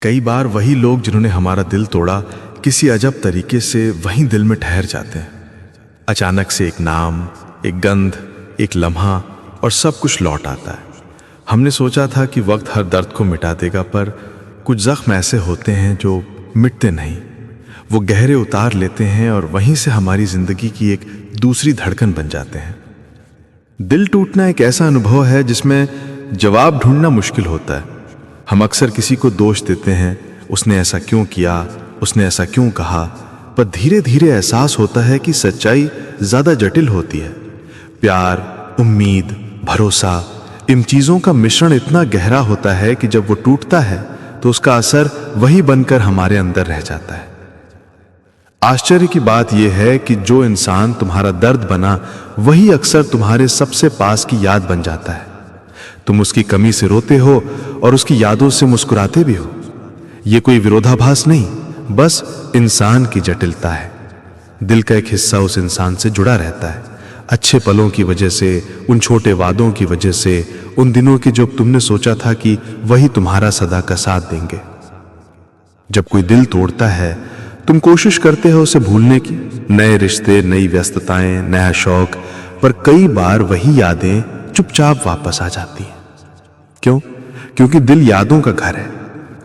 कई बार वही लोग जिन्होंने हमारा दिल तोड़ा किसी अजब तरीके से वहीं दिल में ठहर जाते हैं। अचानक से एक नाम, एक गंध, एक लम्हा और सब कुछ लौट आता है। हमने सोचा था कि वक्त हर दर्द को मिटा देगा, पर कुछ जख्म ऐसे होते हैं जो मिटते नहीं। वो गहरे उतार लेते हैं और वहीं से हमारी जिंदगी की एक दूसरी धड़कन बन जाते हैं। दिल टूटना एक ऐसा अनुभव है जिसमें जवाब ढूंढना मुश्किल होता है। हम अक्सर किसी को दोष देते हैं, उसने ऐसा क्यों किया, उसने ऐसा क्यों कहा, पर धीरे धीरे एहसास होता है कि सच्चाई ज्यादा जटिल होती है। प्यार, उम्मीद, भरोसा, इन चीजों का मिश्रण इतना गहरा होता है कि जब वो टूटता है तो उसका असर वही बनकर हमारे अंदर रह जाता है। आश्चर्य की बात यह है कि जो इंसान तुम्हारा दर्द बना वही अक्सर तुम्हारे सबसे पास की याद बन जाता है। तुम उसकी कमी से रोते हो और उसकी यादों से मुस्कुराते भी हो। यह कोई विरोधाभास नहीं, बस इंसान की जटिलता है। दिल का एक हिस्सा उस इंसान से जुड़ा रहता है, अच्छे पलों की वजह से, उन छोटे वादों की वजह से, उन दिनों की जब तुमने सोचा था कि वही तुम्हारा सदा का साथ देंगे। जब कोई दिल तोड़ता है तुम कोशिश करते हो उसे भूलने की, नए रिश्ते, नई व्यस्तताएं, नया शौक, पर कई बार वही यादें चुपचाप वापस आ जाती हैं। क्यों? क्योंकि दिल यादों का घर है।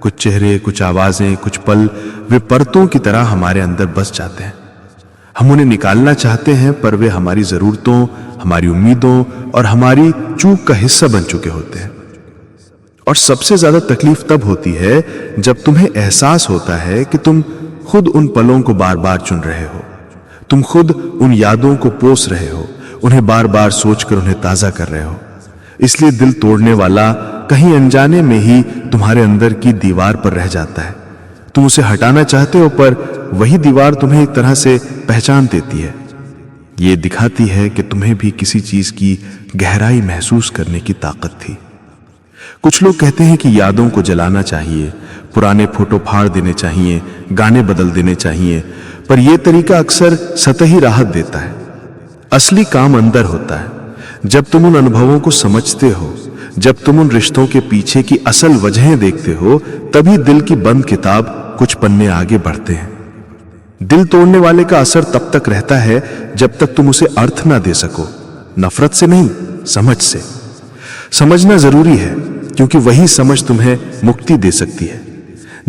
कुछ चेहरे, कुछ आवाजें, कुछ पल वे परतों की तरह हमारे अंदर बस जाते हैं। हम उन्हें निकालना चाहते हैं, पर वे हमारी जरूरतों, हमारी उम्मीदों और हमारी चूक का हिस्सा बन चुके होते हैं। और सबसे ज्यादा तकलीफ तब होती है जब तुम्हें एहसास होता है कि तुम खुद उन पलों को बार बार चुन रहे हो, तुम खुद उन यादों को पोस रहे हो, उन्हें बार बार सोचकर उन्हें ताजा कर रहे हो। इसलिए दिल तोड़ने वाला कहीं अनजाने में ही तुम्हारे अंदर की दीवार पर रह जाता है। तुम उसे हटाना चाहते हो, पर वही दीवार तुम्हें एक तरह से पहचान देती है। ये दिखाती है कि तुम्हें भी किसी चीज की गहराई महसूस करने की ताकत थी। कुछ लोग कहते हैं कि यादों को जलाना चाहिए, पुराने फोटो फाड़ देने चाहिए, गाने बदल देने चाहिए, पर यह तरीका अक्सर सतही राहत देता है। असली काम अंदर होता है। जब तुम उन अनुभवों को समझते हो, जब तुम उन रिश्तों के पीछे की असल वजहें देखते हो, तभी दिल की बंद किताब कुछ पन्ने आगे बढ़ते हैं। दिल तोड़ने वाले का असर तब तक रहता है जब तक तुम उसे अर्थ ना दे सको। नफरत से नहीं, समझ से। समझना जरूरी है, क्योंकि वही समझ तुम्हें मुक्ति दे सकती है।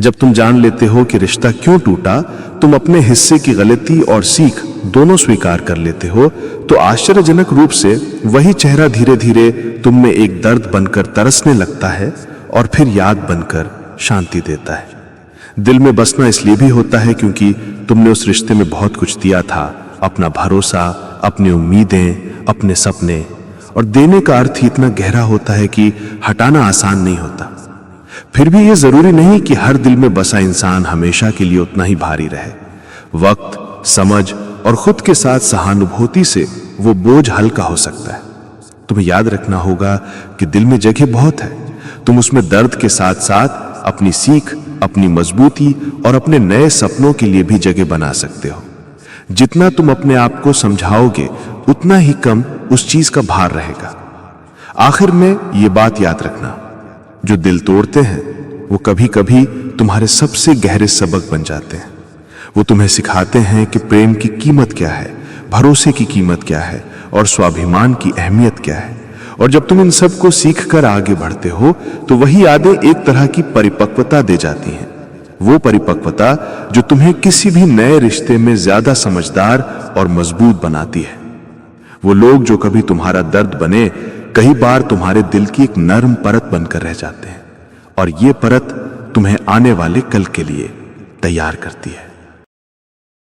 जब तुम जान लेते हो कि रिश्ता क्यों टूटा, तुम अपने हिस्से की गलती और सीख दोनों स्वीकार कर लेते हो, तो आश्चर्यजनक रूप से वही चेहरा धीरे धीरे तुम में एक दर्द बनकर तरसने लगता है और फिर याद बनकर शांति देता है। दिल में बसना इसलिए भी होता है क्योंकि तुमने उस रिश्ते में बहुत कुछ दिया था, अपना भरोसा, अपनी उम्मीदें, अपने सपने, और देने का अर्थ ही इतना गहरा होता है कि हटाना आसान नहीं होता। फिर भी यह जरूरी नहीं कि हर दिल में बसा इंसान हमेशा के लिए उतना ही भारी रहे। वक्त, समझ और खुद के साथ सहानुभूति से वो बोझ हल्का हो सकता है। तुम्हें याद रखना होगा कि दिल में जगह बहुत है। तुम उसमें दर्द के साथ साथ अपनी सीख, अपनी मजबूती और अपने नए सपनों के लिए भी जगह बना सकते हो। जितना तुम अपने आप को समझाओगे, उतना ही कम उस चीज का भार रहेगा। आखिर में ये बात याद रखना, जो दिल तोड़ते हैं वो कभी कभी तुम्हारे सबसे गहरे सबक बन जाते हैं। वो तुम्हें सिखाते हैं कि प्रेम की कीमत क्या है, भरोसे की कीमत क्या है और स्वाभिमान की अहमियत क्या है। और जब तुम इन सब को सीख कर आगे बढ़ते हो, तो वही यादें एक तरह की परिपक्वता दे जाती हैं। वो परिपक्वता जो तुम्हें किसी भी नए रिश्ते में ज्यादा समझदार और मजबूत बनाती है। वो लोग जो कभी तुम्हारा दर्द बने, कई बार तुम्हारे दिल की एक नरम परत बनकर रह जाते हैं, और ये परत तुम्हें आने वाले कल के लिए तैयार करती है।